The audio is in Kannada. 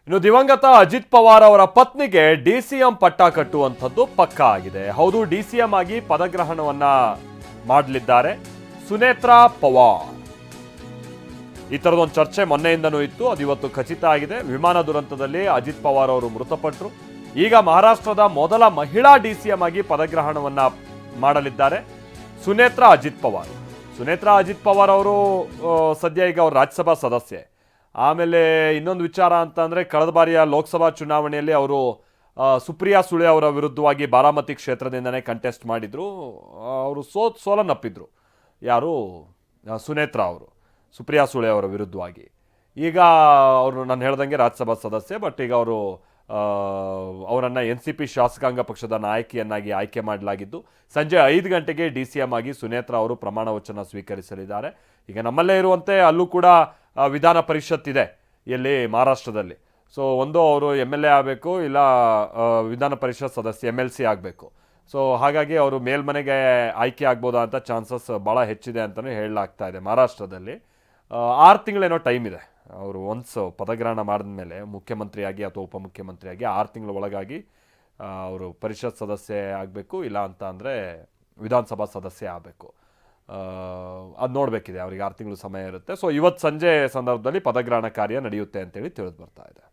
ಇನ್ನು ದಿವಂಗತ ಅಜಿತ್ ಪವಾರ್ ಅವರ ಪತ್ನಿಗೆ ಡಿಸಿಎಂ ಪಟ್ಟ ಕಟ್ಟುವಂಥದ್ದು ಪಕ್ಕಾ ಆಗಿದೆ. ಹೌದು, ಡಿಸಿಎಂ ಆಗಿ ಪದಗ್ರಹಣವನ್ನ ಮಾಡಲಿದ್ದಾರೆ ಸುನೇತ್ರಾ ಪವಾರ್. ಈ ತರದೊಂದು ಚರ್ಚೆ ಮೊನ್ನೆಯಿಂದನೂ ಇತ್ತು, ಅದು ಇವತ್ತು ಖಚಿತ ಆಗಿದೆ. ವಿಮಾನ ದುರಂತದಲ್ಲಿ ಅಜಿತ್ ಪವಾರ್ ಅವರು ಮೃತಪಟ್ಟರು. ಈಗ ಮಹಾರಾಷ್ಟ್ರದ ಮೊದಲ ಮಹಿಳಾ ಡಿಸಿಎಂ ಆಗಿ ಪದಗ್ರಹಣವನ್ನ ಮಾಡಲಿದ್ದಾರೆ ಸುನೇತ್ರಾ ಅಜಿತ್ ಪವಾರ್. ಸುನೇತ್ರಾ ಅಜಿತ್ ಪವಾರ್ ಅವರು ಸದ್ಯ ಈಗ ಅವರು ರಾಜ್ಯಸಭಾ ಸದಸ್ಯೆ. ಆಮೇಲೆ ಇನ್ನೊಂದು ವಿಚಾರ ಅಂತ ಅಂದರೆ, ಕಳೆದ ಬಾರಿಯ ಲೋಕಸಭಾ ಚುನಾವಣೆಯಲ್ಲಿ ಅವರು ಸುಪ್ರಿಯಾ ಸುಳೆ ಅವರ ವಿರುದ್ಧವಾಗಿ ಬಾರಾಮತಿ ಕ್ಷೇತ್ರದಿಂದನೇ ಕಂಟೆಸ್ಟ್ ಮಾಡಿದರು. ಅವರು ಸೋಲನ್ನಪ್ಪಿದ್ರು. ಯಾರು? ಸುನೇತ್ರಾ ಅವರು ಸುಪ್ರಿಯಾ ಸುಳೆ ಅವರ ವಿರುದ್ಧವಾಗಿ. ಈಗ ಅವರು ನಾನು ಹೇಳ್ದಂಗೆ ರಾಜ್ಯಸಭಾ ಸದಸ್ಯೆ, ಬಟ್ ಈಗ ಅವರು ಅವರನ್ನು NCP ಶಾಸಕಾಂಗ ಪಕ್ಷದ ನಾಯಕಿಯನ್ನಾಗಿ ಆಯ್ಕೆ ಮಾಡಲಾಗಿದ್ದು, ಸಂಜೆ 5 ಗಂಟೆಗೆ DCM ಆಗಿ ಸುನೇತ್ರಾ ಅವರು ಪ್ರಮಾಣ ವಚನ ಸ್ವೀಕರಿಸಲಿದ್ದಾರೆ. ಈಗ ನಮ್ಮಲ್ಲೇ ಇರುವಂತೆ ಅಲ್ಲೂ ಕೂಡ ವಿಧಾನ ಪರಿಷತ್ ಇದೆ ಇಲ್ಲಿ ಮಹಾರಾಷ್ಟ್ರದಲ್ಲಿ. ಸೊ ಒಂದು ಅವರು MLA ಆಗಬೇಕು, ಇಲ್ಲ ವಿಧಾನ ಪರಿಷತ್ ಸದಸ್ಯ MLC ಆಗಬೇಕು. ಸೊ ಹಾಗಾಗಿ ಅವರು ಮೇಲ್ಮನೆಗೆ ಆಯ್ಕೆ ಆಗ್ಬೋದಾ ಅಂತ ಚಾನ್ಸಸ್ ಭಾಳ ಹೆಚ್ಚಿದೆ ಅಂತಲೇ ಹೇಳಲಾಗ್ತಾ ಇದೆ. ಮಹಾರಾಷ್ಟ್ರದಲ್ಲಿ 6 ತಿಂಗಳೇನೋ ಟೈಮ್ ಇದೆ. ಅವರು ಒನ್ಸ್ ಪದಗ್ರಹಣ ಮಾಡಿದ ಮೇಲೆ ಮುಖ್ಯಮಂತ್ರಿಯಾಗಿ ಅಥವಾ ಉಪಮುಖ್ಯಮಂತ್ರಿಯಾಗಿ 6 ತಿಂಗಳ ಒಳಗಾಗಿ ಅವರು ಪರಿಷತ್ ಸದಸ್ಯೆ ಆಗಬೇಕು, ಇಲ್ಲ ಅಂತ ಅಂದರೆ ವಿಧಾನಸಭಾ ಸದಸ್ಯೆ ಆಗಬೇಕು. ಅದು ನೋಡಬೇಕಿದೆ, ಅವ್ರಿಗೆ 6 ತಿಂಗಳು ಸಮಯ ಇರುತ್ತೆ. ಸೊ ಇವತ್ತು ಸಂಜೆ ಸಂದರ್ಭದಲ್ಲಿ ಪದಗ್ರಹಣ ಕಾರ್ಯ ನಡೆಯುತ್ತೆ ಅಂತೇಳಿ ತಿಳಿದು ಬರ್ತಾ ಇದೆ.